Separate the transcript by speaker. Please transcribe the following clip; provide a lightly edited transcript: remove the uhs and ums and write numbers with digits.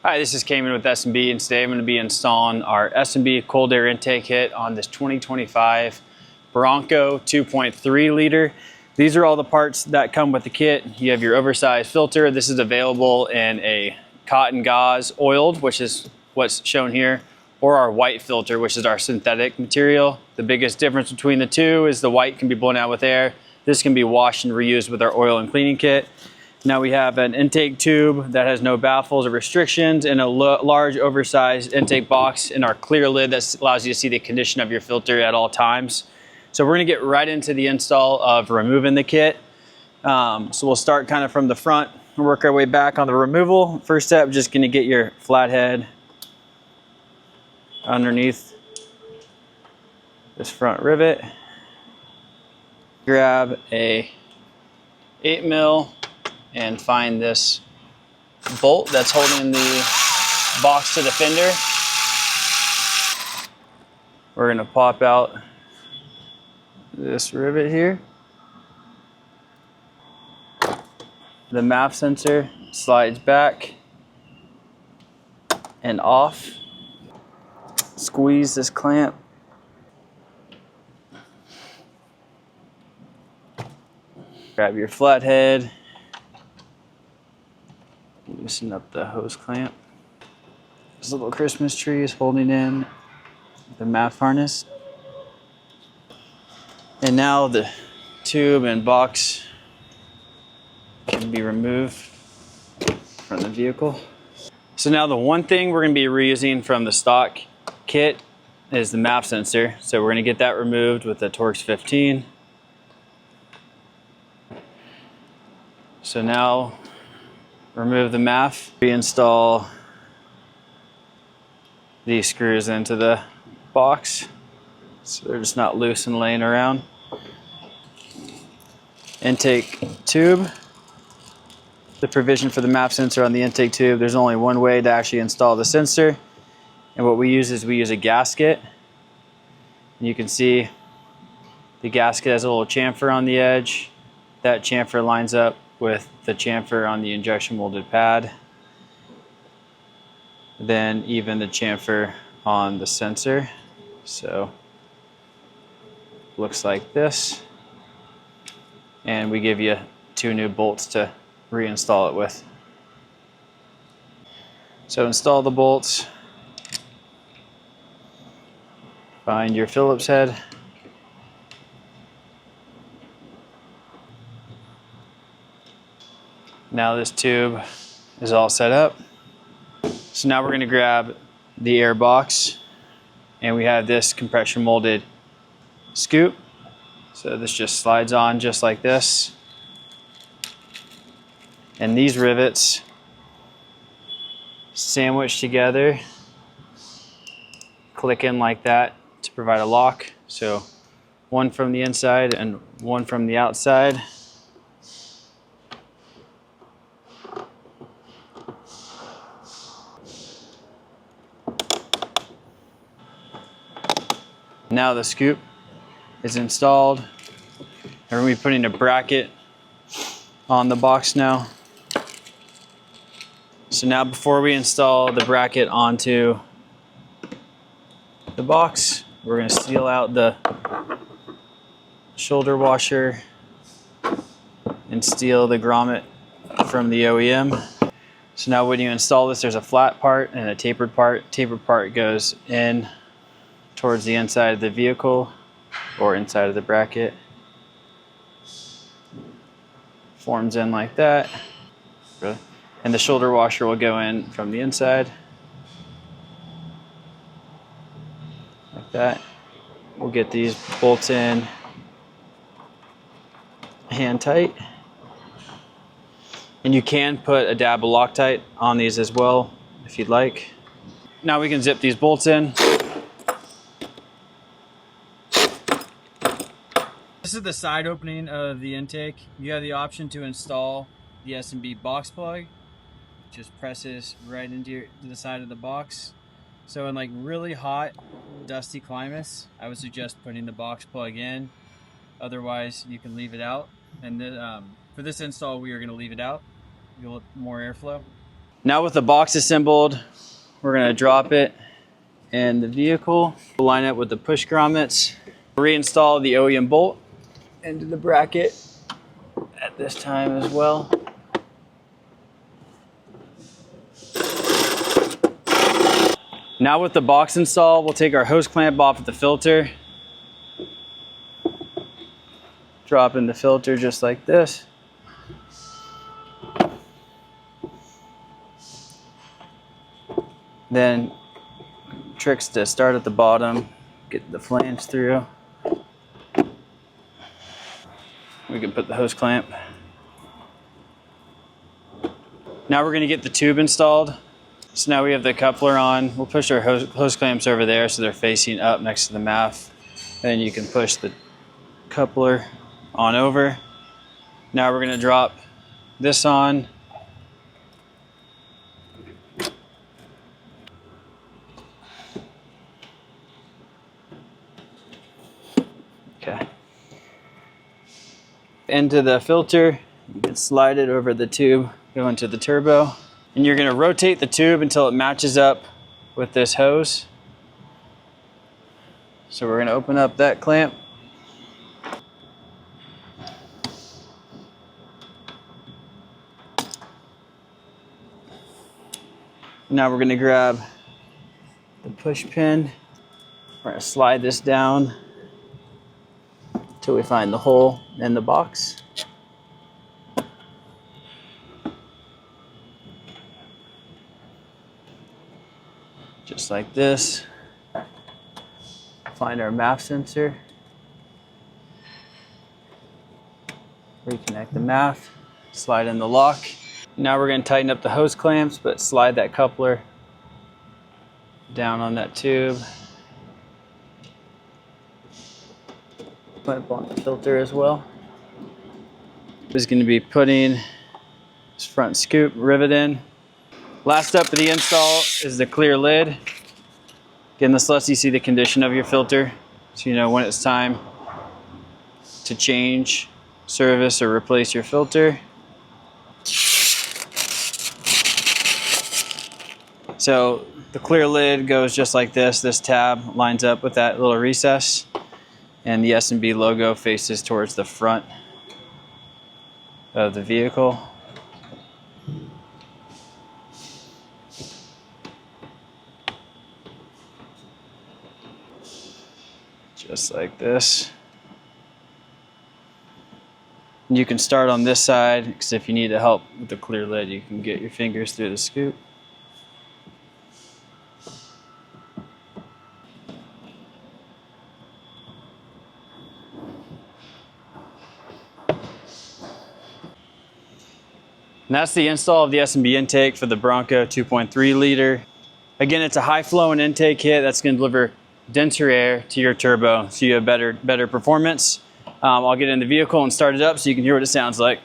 Speaker 1: Hi, this is Cayman with S&B, and today I'm going to be installing our S&B cold air intake kit on this 2025 Bronco 2.3 liter. These are all the parts that come with the kit. You have your oversized filter. This is available in a cotton gauze oiled, which is what's shown here, or our white filter, which is our synthetic material. The biggest difference between the two is the white can be blown out with air. This can be washed and reused with our oil and cleaning kit. Now we have an intake tube that has no baffles or restrictions, and a large oversized intake box in our clear lid that allows you to see the condition of your filter at all times. So we're gonna get right into the install of removing the kit. So we'll start kind of from the front and work our way back on the removal. First step, just gonna get your flathead underneath this front rivet. Grab a 8mm and find this bolt that's holding the box to the fender. We're gonna pop out this rivet here. The MAF sensor slides back and off. Squeeze this clamp. Grab your flathead. Loosen up the hose clamp. This little Christmas tree is holding in the MAF harness. And now the tube and box can be removed from the vehicle. So now the one thing we're going to be reusing from the stock kit is the MAF sensor. So we're going to get that removed with the Torx 15. So now remove the MAF, reinstall these screws into the box so they're just not loose and laying around. Intake tube. The provision for the MAF sensor on the intake tube, there's only one way to actually install the sensor, and what we use is we use a gasket. And you can see the gasket has a little chamfer on the edge. That chamfer lines up with the chamfer on the injection molded pad, then even the chamfer on the sensor. So looks like this, and we give you 2 new bolts to reinstall it with. So install the bolts, find your Phillips head, now this tube is all set up. So now we're going to grab the air box, and we have this compression molded scoop. So this just slides on just like this. And these rivets sandwich together, click in like that to provide a lock. So one from the inside and one from the outside. Now the scoop is installed, and we're going to be putting a bracket on the box now. So now before we install the bracket onto the box, we're going to seal out the shoulder washer and steal the grommet from the OEM. So now when you install this, there's a flat part and a tapered part. Tapered part goes in towards the inside of the vehicle or inside of the bracket. Forms in like that. And the shoulder washer will go in from the inside. Like that. We'll get these bolts in hand tight. And you can put a dab of Loctite on these as well if you'd like. Now we can zip these bolts in. This is the side opening of the intake. You have the option to install the S&B box plug. Just presses right into the side of the box. So in like really hot, dusty climates, I would suggest putting the box plug in. Otherwise, you can leave it out. And then for this install, we are going to leave it out. You'll get more airflow. Now with the box assembled, we're gonna drop it in the vehicle. We'll line it with the push grommets. Reinstall the OEM bolt into the bracket at this time as well. Now with the box install, we'll take our hose clamp off of the filter. Drop in the filter just like this. Then tricks to start at the bottom, get the flange through. We can put the hose clamp. Now we're gonna get the tube installed. So now we have the coupler on. We'll push our hose clamps over there so they're facing up next to the MAF. Then you can push the coupler on over. Now we're gonna drop this on. Okay. Into the filter, you can slide it over the tube, go into the turbo. And you're gonna rotate the tube until it matches up with this hose. So we're gonna open up that clamp. Now we're gonna grab the push pin. We're gonna slide this down until we find the hole in the box. Just like this. Find our MAF sensor. Reconnect the MAF, slide in the lock. Now we're going to tighten up the hose clamps, but slide that coupler down on that tube. Clamp on the filter as well. Is going to be putting this front scoop rivet in. Last up for the install is the clear lid. Again, this lets you see the condition of your filter, so you know when it's time to change, service, or replace your filter. So the clear lid goes just like this. This tab lines up with that little recess, and the S&B logo faces towards the front of the vehicle. Just like this. You can start on this side, because if you need to help with the clear lid, you can get your fingers through the scoop. And that's the install of the S&B intake for the Bronco 2.3 liter. Again, it's a high flow and intake kit that's going to deliver denser air to your turbo so you have better performance. I'll get in the vehicle and start it up so you can hear what it sounds like.